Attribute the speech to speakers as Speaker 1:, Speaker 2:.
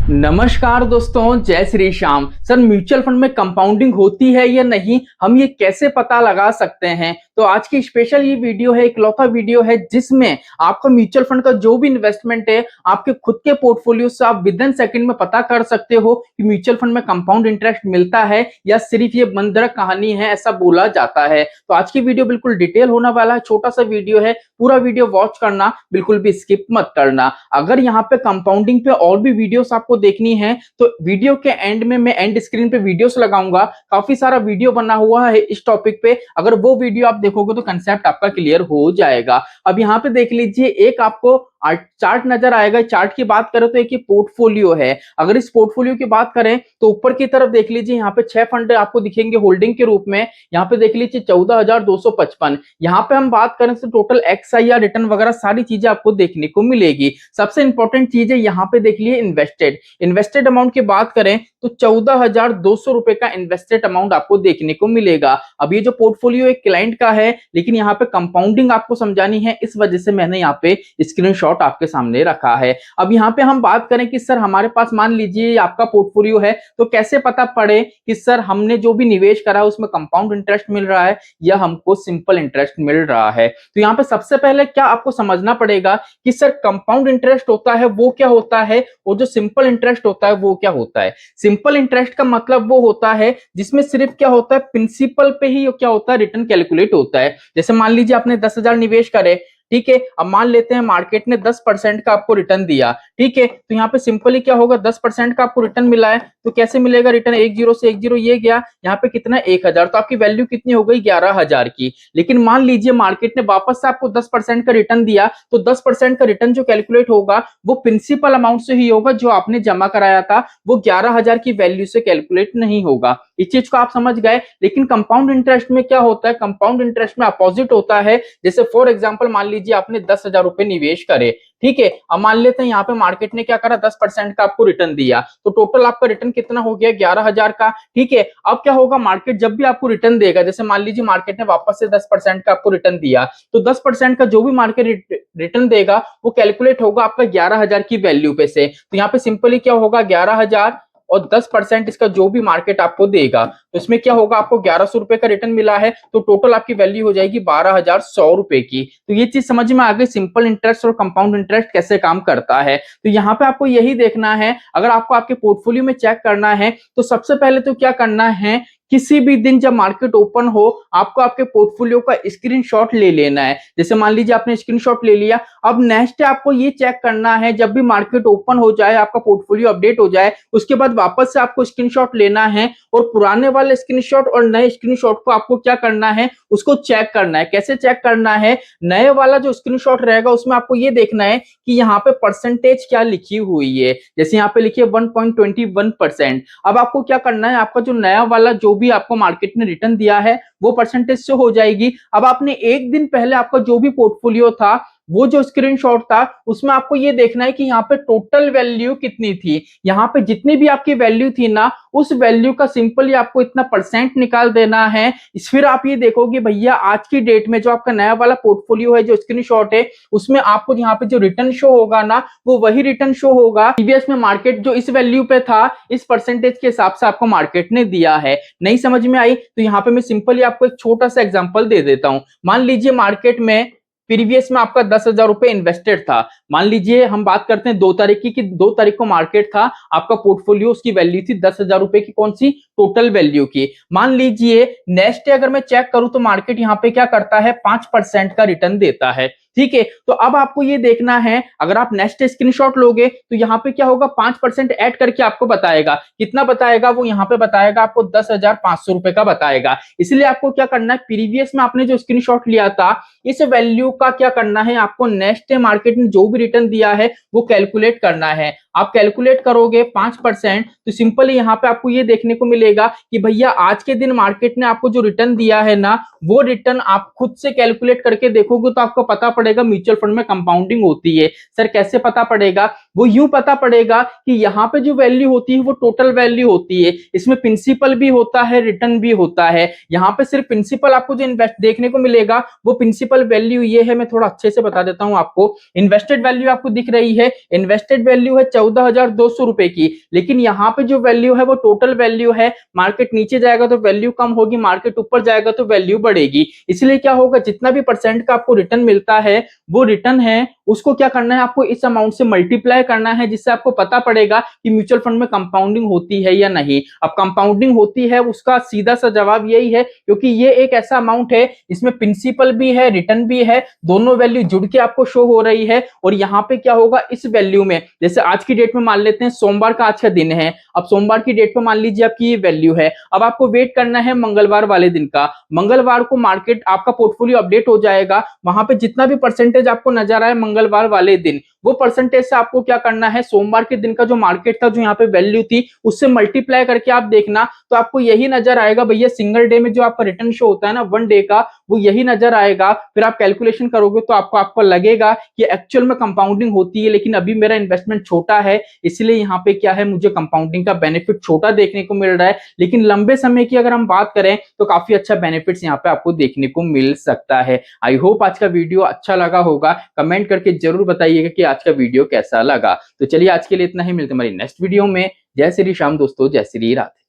Speaker 1: नमस्कार दोस्तों, जय Shri Shyam. Sir, mutual fund में कंपाउंडिंग होती है या नहीं, हम ये कैसे पता लगा सकते हैं? तो आज की स्पेशल ये वीडियो है, इकलौता वीडियो है जिसमें आपका म्यूचुअल फंड का जो भी इन्वेस्टमेंट है आपके खुद के पोर्टफोलियो से आप विद इन सेकंड में पता कर सकते हो कि म्यूचुअल फंड में कंपाउंड इंटरेस्ट मिलता है या सिर्फ ये मंत्रक कहानी है, ऐसा बोला जाता है। तो आज की वीडियो बिल्कुल डिटेल होने वाला है, छोटा सा वीडियो है, पूरा वीडियो वॉच करना, बिल्कुल भी स्किप मत करना। अगर यहाँ पे कंपाउंडिंग पे और भी वीडियोस आपको देखनी है तो वीडियो के एंड में मैं एंड स्क्रीन पे वीडियोस लगाऊंगा, काफी सारा वीडियो बना हुआ है इस टॉपिक पे। अगर वो वीडियो आप देखोगे तो कंसेप्ट आपका क्लियर हो जाएगा। अब यहाँ पे देख लीजिए, एक आपको चार्ट नजर आएगा। चार्ट की बात करें तो एक ये पोर्टफोलियो है। अगर इस पोर्टफोलियो की बात करें तो ऊपर की तरफ देख लीजिए, यहाँ पे 6 फंड आपको दिखेंगे होल्डिंग के रूप में। यहाँ पे देख लीजिए 14,255। यहाँ पे हम बात करें तो टोटल XIR रिटर्न वगैरह सारी चीजें आपको देखने को मिलेगी। सबसे इंपॉर्टेंट चीज है यहाँ पे देख लिए इन्वेस्टेड अमाउंट की बात करें तो 14,200 रुपए का इन्वेस्टेड अमाउंट आपको देखने को मिलेगा। अब ये जो पोर्टफोलियो एक क्लाइंट का है, लेकिन यहाँ पे कंपाउंडिंग आपको समझानी है, इस वजह से मैंने यहाँ पे स्क्रीनशॉट आपके सामने रखा है। अब यहाँ पे हम बात करें कि सर हमारे पास मान लीजिए आपका पोर्टफोलियो है, तो कैसे पता पड़े कि सर हमने जो भी निवेश करा है उसमें कंपाउंड इंटरेस्ट मिल रहा है या हमको सिंपल इंटरेस्ट मिल रहा है? तो यहाँ पे सबसे पहले क्या आपको समझना पड़ेगा कि सर कंपाउंड इंटरेस्ट होता है वो क्या होता है, और जो सिंपल इंटरेस्ट होता है वो क्या होता है। सिंपल इंटरेस्ट का मतलब वो होता है जिसमें सिर्फ क्या होता है, प्रिंसिपल पे ही क्या होता है, रिटर्न कैलकुलेट होता है। जैसे मान लीजिए आपने 10,000 निवेश करे, ठीक है। अब मान लेते हैं मार्केट ने 10% का आपको रिटर्न दिया, ठीक है। तो यहाँ पे सिंपली क्या होगा, 10% का आपको रिटर्न मिला है तो कैसे मिलेगा रिटर्न, 10 से 10 ये गया, यहाँ पे कितना 1,000, तो आपकी वैल्यू कितनी हो गई, 11,000 की। लेकिन मान लीजिए मार्केट ने वापस से आपको 10% का रिटर्न दिया, तो 10% का रिटर्न जो कैलकुलेट होगा वो प्रिंसिपल अमाउंट से ही होगा जो आपने जमा कराया था, वो 11,000 की वैल्यू से कैलकुलेट नहीं होगा। इस चीज को आप समझ गए। लेकिन कंपाउंड इंटरेस्ट में क्या होता है, कंपाउंड इंटरेस्ट में अपोजिट होता है। जैसे फॉर एग्जांपल मान लीजिए आपने 10,000 रुपए निवेश करे, ठीक है। अब मान लेते हैं यहाँ पे मार्केट ने क्या करा, 10% का आपको रिटर्न दिया, तो टोटल आपका रिटर्न कितना हो गया, 11,000 का, ठीक है। अब क्या होगा, मार्केट जब भी आपको रिटर्न देगा, जैसे मान लीजिए मार्केट ने वापस से 10% का आपको रिटर्न दिया, तो 10% का जो भी मार्केट रिटर्न देगा वो कैलकुलेट होगा आपका 11,000 की वैल्यू पे से। तो यहाँ पे सिंपली क्या होगा, 11,000 और 10% इसका जो भी मार्केट आपको देगा, तो इसमें क्या होगा, आपको 1,100 रुपए का रिटर्न मिला है, तो टोटल आपकी वैल्यू हो जाएगी 12,100 रुपए की। तो ये चीज समझ में आ गई, सिंपल इंटरेस्ट और कंपाउंड इंटरेस्ट कैसे काम करता है। तो यहाँ पे आपको यही देखना है। अगर आपको आपके पोर्टफोलियो में चेक करना है तो सबसे पहले तो क्या करना है, किसी भी दिन जब मार्केट ओपन हो आपको आपके पोर्टफोलियो का स्क्रीनशॉट ले लेना है। जैसे मान लीजिए आपने स्क्रीनशॉट ले लिया, अब नेक्स्ट आपको ये चेक करना है, जब भी मार्केट ओपन हो जाए, आपका पोर्टफोलियो अपडेट हो जाए, उसके बाद वापस से आपको स्क्रीनशॉट लेना है और पुराने वाले स्क्रीनशॉट और नए स्क्रीनशॉट को आपको क्या करना है, उसको चेक करना है। कैसे चेक करना है, नए वाला जो स्क्रीनशॉट रहेगा उसमें आपको ये देखना है कि यहाँ पे परसेंटेज क्या लिखी हुई है। जैसे यहाँ पे लिखिए 1.21%। अब आपको क्या करना है, आपका जो नया वाला जो भी आपको मार्केट ने रिटर्न दिया है वो परसेंटेज से हो जाएगी। अब आपने एक दिन पहले आपका जो भी पोर्टफोलियो था, वो जो स्क्रीनशॉट था, उसमें आपको ये देखना है कि यहाँ पे टोटल वैल्यू कितनी थी। यहाँ पे जितनी भी आपकी वैल्यू थी ना, उस वैल्यू का सिंपली आपको इतना परसेंट निकाल देना है। फिर आप ये देखोगे भैया आज की डेट में जो आपका नया वाला पोर्टफोलियो है, जो स्क्रीनशॉट है, उसमें आपको यहाँ पे जो रिटर्न शो होगा ना, वो वही रिटर्न शो होगा प्रीवियस में मार्केट जो इस वैल्यू पे था, इस परसेंटेज के हिसाब से आपको मार्केट ने दिया है। नहीं समझ में आई तो यहाँ पे मैं सिंपली आपको एक छोटा सा एग्जांपल दे देता हूं। मान लीजिए मार्केट में प्रीवियस में आपका 10,000 रुपए इन्वेस्टेड था। मान लीजिए हम बात करते हैं 2 तारीख की, कि 2 तारीख को मार्केट था, आपका पोर्टफोलियो उसकी वैल्यू थी 10,000 रुपए की, कौन सी, टोटल वैल्यू की। मान लीजिए नेक्स्ट डे अगर मैं चेक करूं तो मार्केट यहाँ पे क्या करता है, 5% का रिटर्न देता है, ठीक है। तो अब आपको ये देखना है, अगर आप नेक्स्ट स्क्रीनशॉट लोगे तो यहाँ पे क्या होगा, 5% ऐड करके आपको बताएगा, कितना बताएगा, वो यहाँ पे बताएगा आपको 10,500 रुपए का बताएगा। इसलिए आपको क्या करना है, प्रीवियस में आपने जो स्क्रीनशॉट लिया था, इस वैल्यू का क्या करना है, आपको नेक्स्ट डे मार्केट ने जो भी रिटर्न दिया है वो कैलकुलेट करना है। आप कैलकुलेट करोगे 5%, तो सिंपली यहाँ पे आपको ये देखने को मिलेगा कि भैया आज के दिन मार्केट ने आपको जो रिटर्न दिया है ना, वो रिटर्न आप खुद से कैलकुलेट करके देखोगे तो आपको पता पड़ेगा पड़ेगा म्यूचुअल फंड में कंपाउंडिंग होती है? सर कैसे पता पड़ेगा? वो यूं पता पड़ेगा कि यहाँ पे जो वैल्यू होती है वो टोटल वैल्यू होती है, इसमें प्रिंसिपल भी होता है, रिटर्न भी होता है। यहाँ पे सिर्फ प्रिंसिपल आपको जो इन्वेस्ट देखने को मिलेगा वो प्रिंसिपल वैल्यू ये है, मैं थोड़ा अच्छे से बता देता हूँ आपको। इन्वेस्टेड वैल्यू आपको दिख रही है, इन्वेस्टेड वैल्यू है 14,200 रुपए की, लेकिन यहाँ पे जो वैल्यू है वो टोटल वैल्यू है। मार्केट नीचे जाएगा तो वैल्यू कम होगी, मार्केट ऊपर जाएगा तो वैल्यू बढ़ेगी। इसलिए क्या होगा, जितना भी परसेंट का आपको रिटर्न मिलता है वो रिटर्न है उसको क्या करना है, आपको इस अमाउंट से मल्टीप्लाई करना है, जिससे आपको पता पड़ेगा कि म्यूचुअल फंड में कंपाउंडिंग होती है या नहीं। अब कंपाउंडिंग होती है उसका सीधा सा जवाब यही है, क्योंकि ये एक ऐसा अमाउंट है इसमें प्रिंसिपल भी है, रिटर्न भी है, दोनों वैल्यू जुड़ के आपको शो हो रही है। और यहाँ पे क्या होगा, इस वैल्यू में जैसे आज की डेट में मान लेते हैं सोमवार का आज का दिन है, अब सोमवार की डेट में मान लीजिए आपकी ये वैल्यू है। अब आपको वेट करना है मंगलवार वाले दिन का। मंगलवार को मार्केट आपका पोर्टफोलियो अपडेट हो जाएगा, वहां पे जितना भी परसेंटेज आपको नजर आए मंगलवार वाले दिन, वो परसेंटेज से आपको क्या करना है, सोमवार के दिन का जो मार्केट था, जो यहाँ पे वैल्यू थी, उससे मल्टीप्लाई करके आप देखना, तो आपको यही नजर आएगा भैया। सिंगल डे में जो आपका रिटर्न शो होता है ना, वन डे का, वो यही नजर आएगा। फिर आप कैलकुलेशन करोगे तो आपको लगेगा कि एक्चुअल में कंपाउंडिंग होती है, लेकिन अभी मेरा इन्वेस्टमेंट छोटा है, इसलिए यहाँ पे क्या है, मुझे कंपाउंडिंग का बेनिफिट छोटा देखने को मिल रहा है। लेकिन लंबे समय की अगर हम बात करें तो काफी अच्छा बेनिफिट्स यहाँ पे आपको देखने को मिल सकता है। आई होप आज का वीडियो अच्छा लगा होगा, कमेंट करके जरूर बताइएगा कि आज का वीडियो कैसा लगा। तो चलिए आज के लिए इतना ही, मिलते हैं हमारी नेक्स्ट वीडियो में। जय श्री राम दोस्तों, जय श्री राधे।